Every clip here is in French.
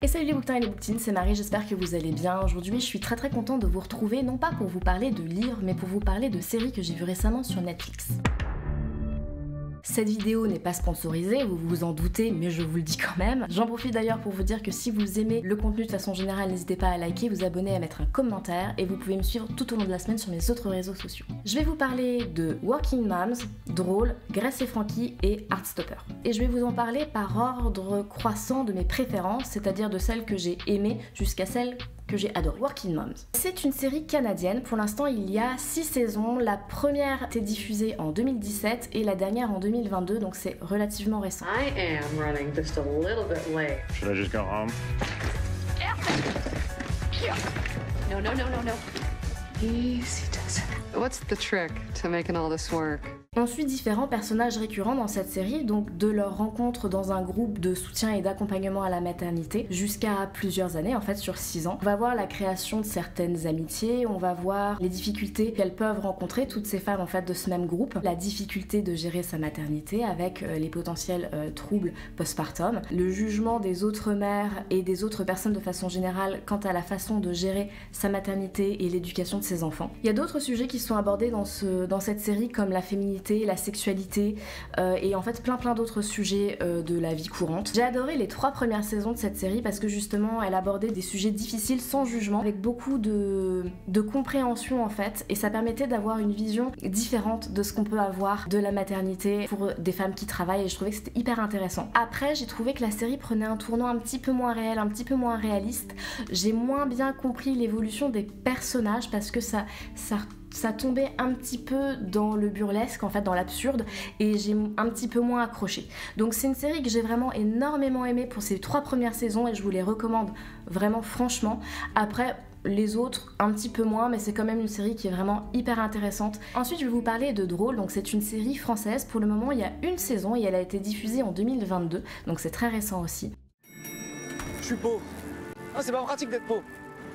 Et salut les bouquetins et les bouquetines, c'est Marie, j'espère que vous allez bien. Aujourd'hui, je suis très contente de vous retrouver, non pas pour vous parler de livres, mais pour vous parler de séries que j'ai vues récemment sur Netflix. Cette vidéo n'est pas sponsorisée, vous vous en doutez, mais je vous le dis quand même. J'en profite d'ailleurs pour vous dire que si vous aimez le contenu de façon générale, n'hésitez pas à liker, vous abonner, à mettre un commentaire, et vous pouvez me suivre tout au long de la semaine sur mes autres réseaux sociaux. Je vais vous parler de Working Moms, Drôle, Grace et Frankie et Heartstopper. Et je vais vous en parler par ordre croissant de mes préférences, c'est-à-dire de celles que j'ai aimées jusqu'à celles que j'ai adoré. Working Moms. C'est une série canadienne, pour l'instant il y a 6 saisons, la première a été diffusée en 2017 et la dernière en 2022, donc c'est relativement récent. I am running just a little bit late. Should I just go home? No. Easy does it. What's the trick to making all this work? On suit différents personnages récurrents dans cette série, donc de leur rencontre dans un groupe de soutien et d'accompagnement à la maternité jusqu'à plusieurs années, en fait sur 6 ans. On va voir la création de certaines amitiés, on va voir les difficultés qu'elles peuvent rencontrer, toutes ces femmes en fait de ce même groupe, la difficulté de gérer sa maternité avec les potentiels troubles postpartum, le jugement des autres mères et des autres personnes de façon générale quant à la façon de gérer sa maternité et l'éducation de ses enfants. Il y a d'autres sujets qui sont abordés dans cette série comme la féminité, la sexualité et en fait plein d'autres sujets de la vie courante. J'ai adoré les 3 premières saisons de cette série parce que justement elle abordait des sujets difficiles sans jugement, avec beaucoup de compréhension en fait, et ça permettait d'avoir une vision différente de ce qu'on peut avoir de la maternité pour des femmes qui travaillent, et je trouvais que c'était hyper intéressant. Après j'ai trouvé que la série prenait un tournant un petit peu moins réel, un petit peu moins réaliste. J'ai moins bien compris l'évolution des personnages parce que ça tombait un petit peu dans le burlesque, en fait dans l'absurde, et j'ai un petit peu moins accroché. Donc c'est une série que j'ai vraiment énormément aimée pour ces 3 premières saisons et je vous les recommande vraiment franchement. Après les autres un petit peu moins, mais c'est quand même une série qui est vraiment hyper intéressante. Ensuite je vais vous parler de Drôle, donc c'est une série française. Pour le moment il y a une saison et elle a été diffusée en 2022, donc c'est très récent aussi. Je suis pauvre. Ah, c'est pas pratique d'être pauvre.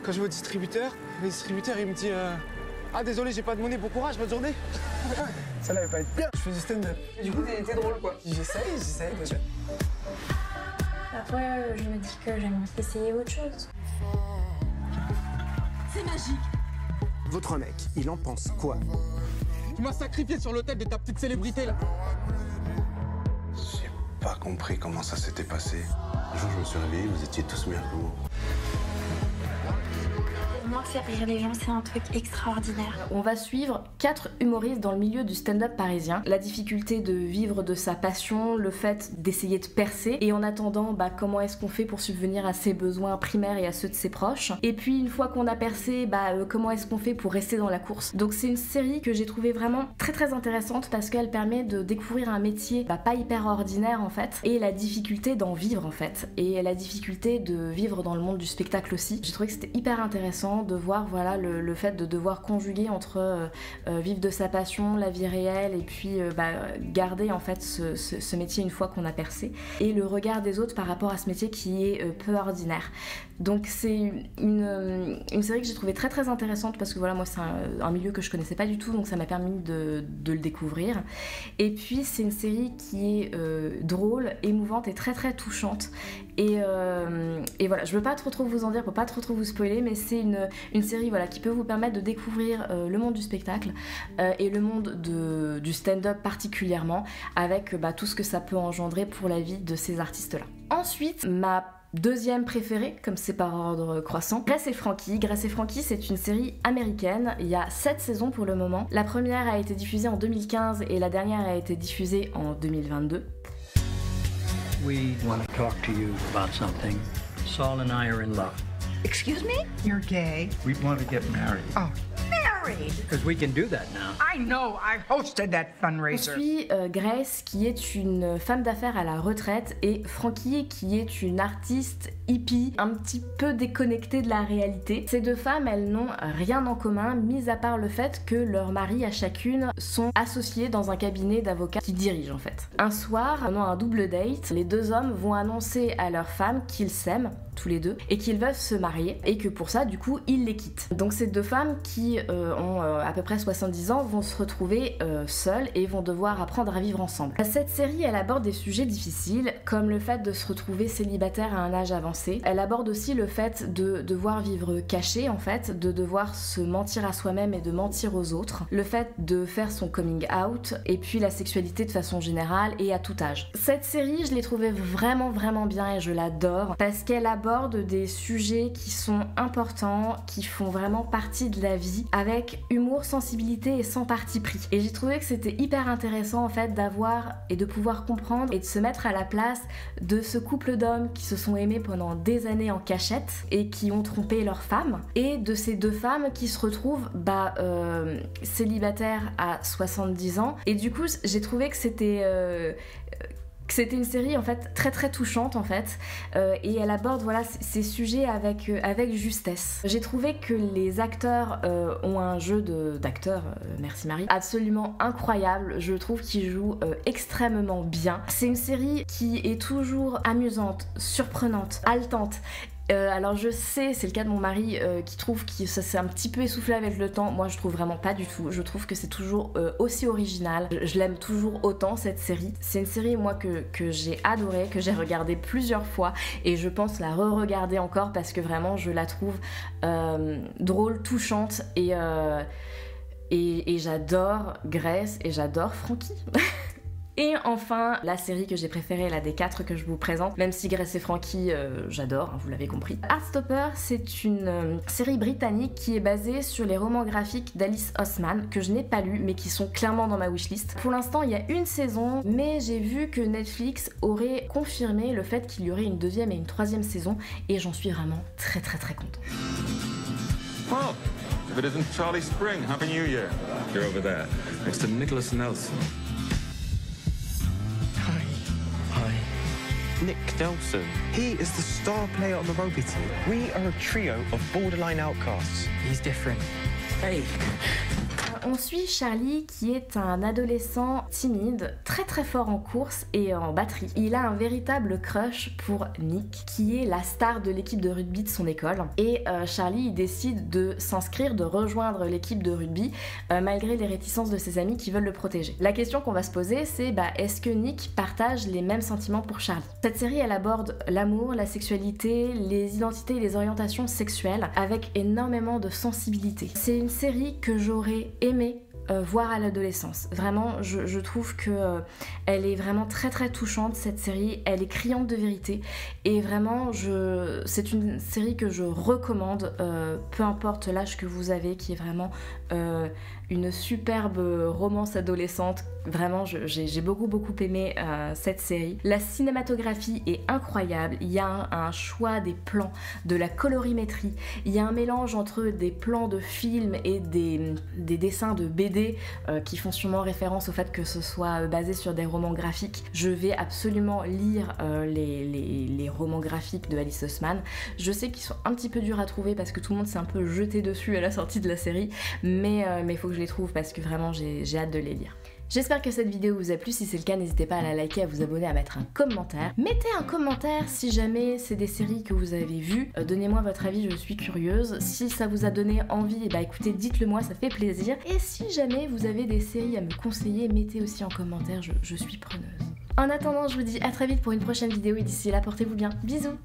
Quand je vais au distributeur, le distributeur il me dit ah désolé, j'ai pas de monnaie, bon courage, bonne journée. Ça n'allait pas être bien. Je fais du stand-up. Du coup t'es drôle quoi. J'essaye déjà. Parfois je me dis que j'aimerais essayer autre chose. C'est magique. Votre mec, il en pense quoi? Tu m'as sacrifié sur l'hôtel de ta petite célébrité là. J'ai pas compris comment ça s'était passé. Un jour je me suis réveillé, vous étiez tous mis à l'eau. Pour moi, faire rire les gens, c'est un truc extraordinaire. On va suivre 4 humoristes dans le milieu du stand-up parisien. La difficulté de vivre de sa passion, le fait d'essayer de percer, et en attendant, comment est-ce qu'on fait pour subvenir à ses besoins primaires et à ceux de ses proches. Et puis une fois qu'on a percé, comment est-ce qu'on fait pour rester dans la course. Donc c'est une série que j'ai trouvée vraiment très intéressante parce qu'elle permet de découvrir un métier pas hyper ordinaire en fait, et la difficulté d'en vivre en fait, et la difficulté de vivre dans le monde du spectacle aussi. J'ai trouvé que c'était hyper intéressant de voir le fait de devoir conjuguer entre vivre de sa passion, la vie réelle, et puis garder en fait ce métier une fois qu'on a percé, et le regard des autres par rapport à ce métier qui est peu ordinaire. Donc c'est une série que j'ai trouvée très intéressante parce que voilà, moi c'est un milieu que je connaissais pas du tout, donc ça m'a permis de le découvrir. Et puis c'est une série qui est drôle, émouvante et très touchante. Et voilà, je veux pas trop vous en dire pour pas trop vous spoiler, mais c'est une série voilà, qui peut vous permettre de découvrir le monde du spectacle et le monde du stand-up particulièrement, avec tout ce que ça peut engendrer pour la vie de ces artistes-là. Ensuite, ma deuxième préférée, comme c'est par ordre croissant, Grace et Frankie. Grace et Frankie, c'est une série américaine. Il y a 7 saisons pour le moment. La première a été diffusée en 2015 et la dernière a été diffusée en 2022. We want to talk to you about something. Saul and I are in love. Excuse me? You're gay. We want to get married. Oh, married? Because we can do that now. I know. I hosted that On fundraiser. suit Grace qui est une femme d'affaires à la retraite et Frankie qui est une artiste hippie un petit peu déconnectée de la réalité. Ces 2 femmes, elles n'ont rien en commun, mis à part le fait que leurs maris à chacune sont associés dans un cabinet d'avocats qui dirigent en fait. Un soir, pendant un double date, les 2 hommes vont annoncer à leur femme qu'ils s'aiment tous les deux et qu'ils veulent se marier et que pour ça du coup ils les quittent. Donc ces deux femmes qui ont à peu près 70 ans vont se retrouver seules et vont devoir apprendre à vivre ensemble. Cette série elle aborde des sujets difficiles comme le fait de se retrouver célibataire à un âge avancé. Elle aborde aussi le fait de devoir vivre caché en fait, de devoir se mentir à soi-même et de mentir aux autres, le fait de faire son coming out et puis la sexualité de façon générale et à tout âge. Cette série je l'ai trouvée vraiment bien et je l'adore parce qu'elle aborde des sujets qui sont importants, qui font vraiment partie de la vie avec humour, sensibilité et sans parti pris. Et j'ai trouvé que c'était hyper intéressant en fait d'avoir et de pouvoir comprendre et de se mettre à la place de ce couple d'hommes qui se sont aimés pendant des années en cachette et qui ont trompé leur femme et de ces deux femmes qui se retrouvent célibataires à 70 ans et du coup j'ai trouvé que c'était une série en fait très touchante en fait et elle aborde voilà ces sujets avec justesse. J'ai trouvé que les acteurs ont un jeu d'acteurs, merci Marie, absolument incroyable. Je trouve qu'ils jouent extrêmement bien. C'est une série qui est toujours amusante, surprenante, haletante. Alors je sais, c'est le cas de mon mari qui trouve que ça s'est un petit peu essoufflé avec le temps. Moi je trouve vraiment pas du tout. Je trouve que c'est toujours aussi original. Je l'aime toujours autant cette série. C'est une série moi que j'ai adorée, que j'ai regardée plusieurs fois et je pense la re-regarder encore parce que vraiment je la trouve drôle, touchante et j'adore Grace et j'adore Frankie. Et enfin, la série que j'ai préférée, la des 4 que je vous présente, même si Grace et Frankie, j'adore, hein, vous l'avez compris. Heartstopper, c'est une série britannique qui est basée sur les romans graphiques d'Alice Oseman, que je n'ai pas lu, mais qui sont clairement dans ma wishlist. Pour l'instant, il y a une saison, mais j'ai vu que Netflix aurait confirmé le fait qu'il y aurait une 2e et une 3e saison, et j'en suis vraiment très contente. Well, if it isn't Charlie Spring, Happy New Year. You're over there, next to Nicholas Nelson. Nick Nelson. He is the star player on the rugby team. We are a trio of borderline outcasts. He's different. Hey. On suit Charlie qui est un adolescent timide, très fort en course et en batterie. Il a un véritable crush pour Nick qui est la star de l'équipe de rugby de son école et Charlie il décide de s'inscrire, de rejoindre l'équipe de rugby malgré les réticences de ses amis qui veulent le protéger. La question qu'on va se poser c'est est-ce que Nick partage les mêmes sentiments pour Charlie? Cette série elle aborde l'amour, la sexualité, les identités et les orientations sexuelles avec énormément de sensibilité. C'est une série que j'aurais aimé voir à l'adolescence. Vraiment, je trouve que elle est vraiment très touchante cette série, elle est criante de vérité et vraiment c'est une série que je recommande peu importe l'âge que vous avez, qui est vraiment une superbe romance adolescente. Vraiment, j'ai beaucoup aimé cette série. La cinématographie est incroyable, il y a un choix des plans, de la colorimétrie, il y a un mélange entre des plans de films et des dessins de BD qui font sûrement référence au fait que ce soit basé sur des romans graphiques. Je vais absolument lire les romans graphiques de Alice Oseman. Je sais qu'ils sont un petit peu durs à trouver parce que tout le monde s'est un peu jeté dessus à la sortie de la série, mais il faut que je les trouve parce que vraiment j'ai hâte de les lire. J'espère que cette vidéo vous a plu, si c'est le cas n'hésitez pas à la liker, à vous abonner, à mettre un commentaire. Mettez un commentaire si jamais c'est des séries que vous avez vues, donnez-moi votre avis, je suis curieuse. Si ça vous a donné envie, écoutez, dites-le moi, ça fait plaisir. Et si jamais vous avez des séries à me conseiller, mettez aussi en commentaire, je suis preneuse. En attendant, je vous dis à très vite pour une prochaine vidéo et d'ici là, portez-vous bien, bisous.